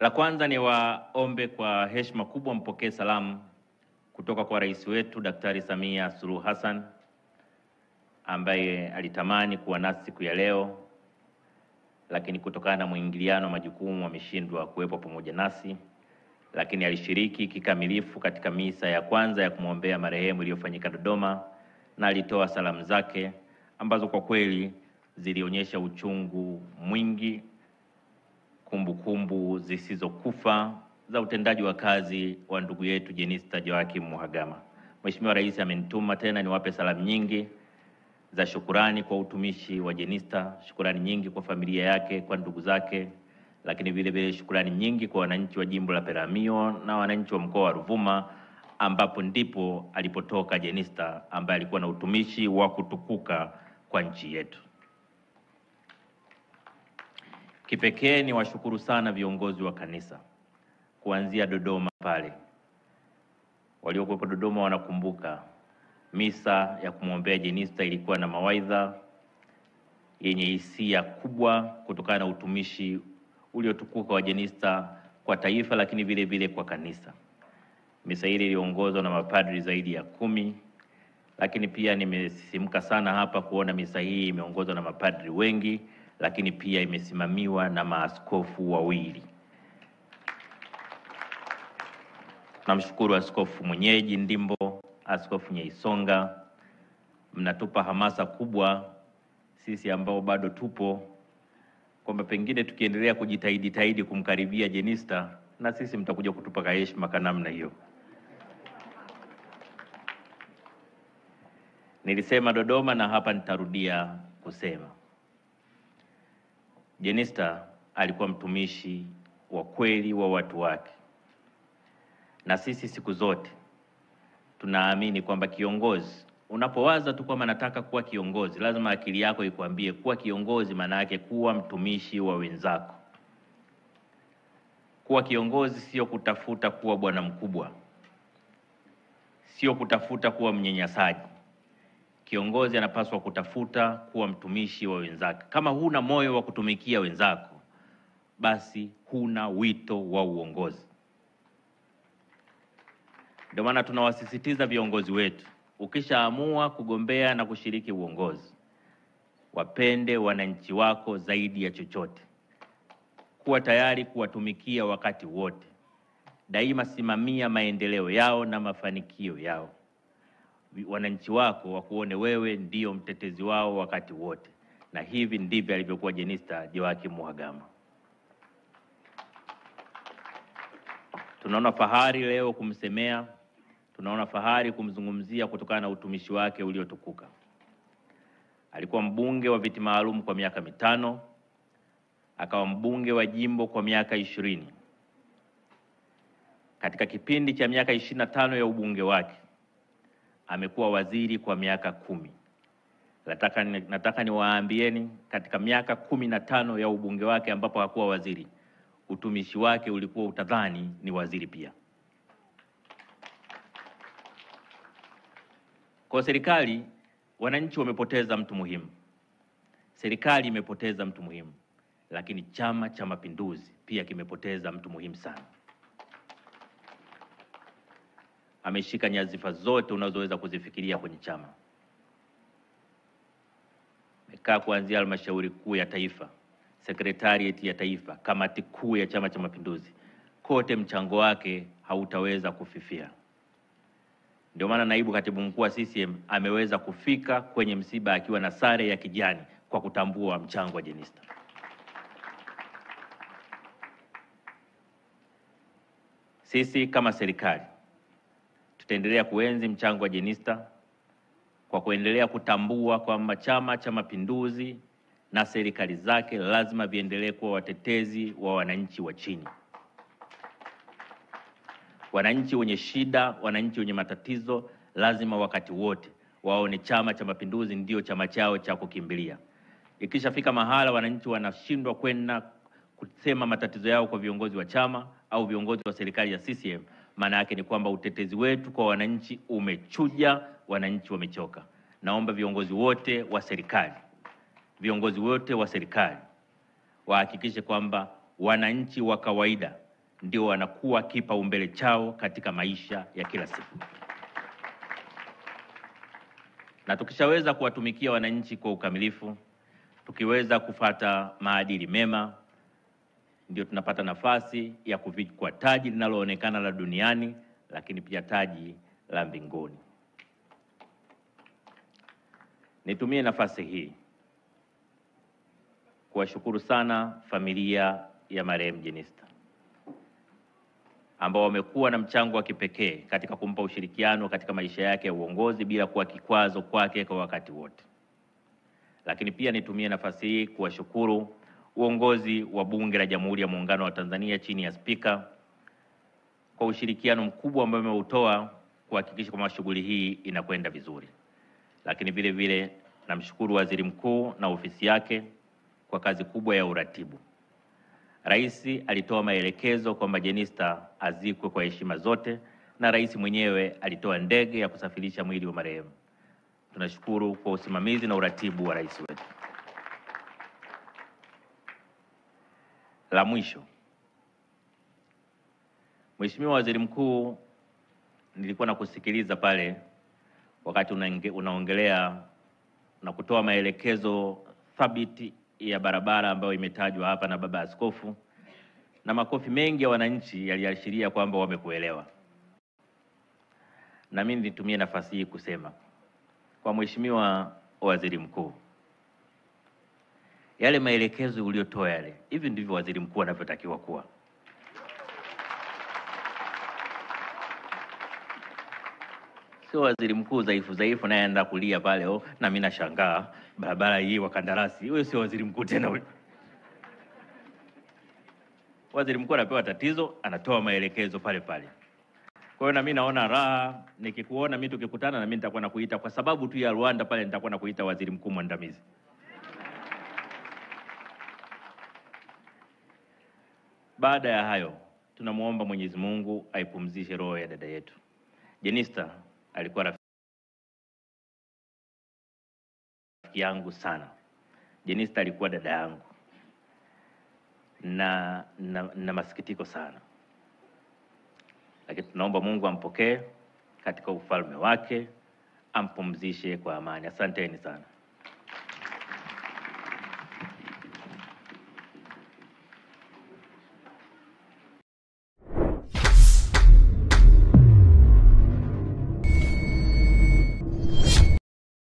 La kwanza ni waombe kwa heshima kubwa mpokee salamu kutoka kwa rais wetu Daktari Samia Suluhu Hassan ambaye alitamani kuwa nasi siku ya leo, lakini kutokana na mwingiliano majukumu ameshindwa kuwepo pamoja nasi, lakini alishiriki kikamilifu katika misa ya kwanza ya kumwombea marehemu iliyofanyika Dodoma, na alitoa salamu zake ambazo kwa kweli zilionyesha uchungu mwingi, kumbukumbu zisizokufa za utendaji wa kazi wa ndugu yetu Jenista Joakim Mhagama. Mheshimiwa Rais amenituma tena niwape salamu nyingi za shukurani kwa utumishi wa Jenista, shukurani nyingi kwa familia yake, kwa ndugu zake, lakini vile vile shukurani nyingi kwa wananchi wa jimbo la Peramiho na wananchi wa mkoa wa Ruvuma, ambapo ndipo alipotoka Jenista ambaye alikuwa na utumishi wa kutukuka kwa nchi yetu. Kipekee ni washukuru sana viongozi wa kanisa kuanzia Dodoma pale. Waliokuwepo Dodoma wanakumbuka misa ya kumwombea Jenista ilikuwa na mawaidha yenye hisia kubwa kutokana na utumishi uliotukuka wa Jenista kwa taifa, lakini vile vile kwa kanisa. Misa ile iliongozwa na mapadri zaidi ya 10, lakini pia nimesisimka sana hapa kuona misa hii imeongozwa na mapadri wengi, lakini pia imesimamiwa na maaskofu wawili. Namshukuru askofu mwenyeji Ndimbo, askofu Nyeisonga, mnatupa hamasa kubwa sisi ambao bado tupo, kwamba pengine tukiendelea kujitahidi kumkaribia Jenista, na sisi mtakuja kutupa heshima kwa namna hiyo. Nilisema Dodoma na hapa nitarudia kusema, Jenista alikuwa mtumishi wa kweli wa watu wake, na sisi siku zote tunaamini kwamba kiongozi, unapowaza tu kwamba nataka kuwa kiongozi, lazima akili yako ikwambie kuwa kiongozi maana yake kuwa mtumishi wa wenzako. Kuwa kiongozi sio kutafuta kuwa bwana mkubwa, sio kutafuta kuwa mnyanyasaji. Kiongozi anapaswa kutafuta kuwa mtumishi wa wenzake. Kama huna moyo wa kutumikia wenzako, basi huna wito wa uongozi. Ndio maana tunawasisitiza viongozi wetu, ukishaamua kugombea na kushiriki uongozi, wapende wananchi wako zaidi ya chochote. Kuwa tayari kuwatumikia wakati wote. Daima simamia maendeleo yao na mafanikio yao. Wananchi wako wakuone wewe ndio mtetezi wao wakati wote. Na hivi ndivyo alivyokuwa Jenista Joakim Mhagama. Tunaona fahari leo kumsemea, tunaona fahari kumzungumzia kutokana na utumishi wake uliotukuka. Alikuwa mbunge wa viti maalum kwa miaka 5, akawa mbunge wa jimbo kwa miaka 20. Katika kipindi cha miaka 25 ya ubunge wake, amekuwa waziri kwa miaka 10. Nataka niwaambieni, katika miaka 15 ya ubunge wake ambapo hakuwa waziri, utumishi wake ulikuwa utadhani ni waziri pia. Kwa serikali, wananchi wamepoteza mtu muhimu. Serikali imepoteza mtu muhimu, lakini Chama cha Mapinduzi pia kimepoteza mtu muhimu sana. Ameshika nyadhifa zote unazoweza kuzifikiria kwenye chama. Amekaa kuanzia halmashauri kuu ya taifa, sekretarieti ya taifa, kamati kuu ya Chama cha Mapinduzi. Kote mchango wake hautaweza kufifia. Ndio maana naibu katibu mkuu wa CCM ameweza kufika kwenye msiba akiwa na sare ya kijani kwa kutambua mchango wa Jenista. Sisi kama serikali tutaendelea kuenzi mchango wa Jenista kwa kuendelea kutambua kwamba Chama cha Mapinduzi na serikali zake lazima viendelee kuwa watetezi wa wananchi wa chini. Wananchi wenye shida, wananchi wenye matatizo lazima wakati wote waone Chama cha Mapinduzi ndio chama chao cha kukimbilia. Ikishafika mahala wananchi wanashindwa kwenda kusema matatizo yao kwa viongozi wa chama au viongozi wa serikali ya CCM, maana yake ni kwamba utetezi wetu kwa wananchi umechuja, wananchi wamechoka. Naomba viongozi wote wa serikali wahakikishe kwamba wananchi wa kawaida ndio wanakuwa kipaumbele chao katika maisha ya kila siku. Na tukishaweza kuwatumikia wananchi kwa ukamilifu, tukiweza kufata maadili mema, ndio tunapata nafasi ya kuvikwa taji linaloonekana la duniani, lakini pia taji la mbinguni. Nitumie nafasi hii kuwashukuru sana familia ya marehemu Jenista ambao wamekuwa na mchango wa kipekee katika kumpa ushirikiano katika maisha yake ya uongozi bila kuwa kikwazo kwake kwa wakati wote. Lakini pia nitumie nafasi hii kuwashukuru uongozi wa Bunge la Jamhuri ya Muungano wa Tanzania chini ya Spika kwa ushirikiano mkubwa ambao umeutoa kuhakikisha kwamba shughuli hii inakwenda vizuri. Lakini vile vile namshukuru Waziri Mkuu na ofisi yake kwa kazi kubwa ya uratibu. Rais alitoa maelekezo kwamba Jenista azikwe kwa heshima zote, na rais mwenyewe alitoa ndege ya kusafirisha mwili wa marehemu. Tunashukuru kwa usimamizi na uratibu wa rais wetu. La mwisho, Mheshimiwa Waziri Mkuu, nilikuwa nakusikiliza pale wakati unaongelea na kutoa maelekezo thabiti ya barabara ambayo imetajwa hapa na baba askofu, na makofi mengi ya wananchi yaliashiria kwamba wamekuelewa. Na mimi nitumie nafasi hii kusema kwa Mheshimiwa Waziri Mkuu, yale maelekezo uliyotoa yale, hivi ndivyo waziri mkuu anavyotakiwa kuwa. Sio waziri mkuu dhaifu naye anaenda kulia pale, na mimi nashangaa barabara hii wa kandarasi. Huyo sio waziri mkuu tena huyo. Waziri mkuu anapewa tatizo, anatoa maelekezo pale pale. Kwa hiyo na mimi naona raha nikikuona mimi tukikutana, na mimi nitakuwa nakuita kwa sababu tu ya Rwanda pale, nitakuwa nakuita waziri mkuu mwandamizi. Baada ya hayo, tunamuomba Mwenyezi Mungu aipumzishe roho ya dada yetu. Jenista alikuwa rafiki yangu sana. Jenista alikuwa dada yangu. Na masikitiko sana. Lakini tunaomba Mungu ampokee katika ufalme wake, ampumzishe kwa amani. Asanteni sana.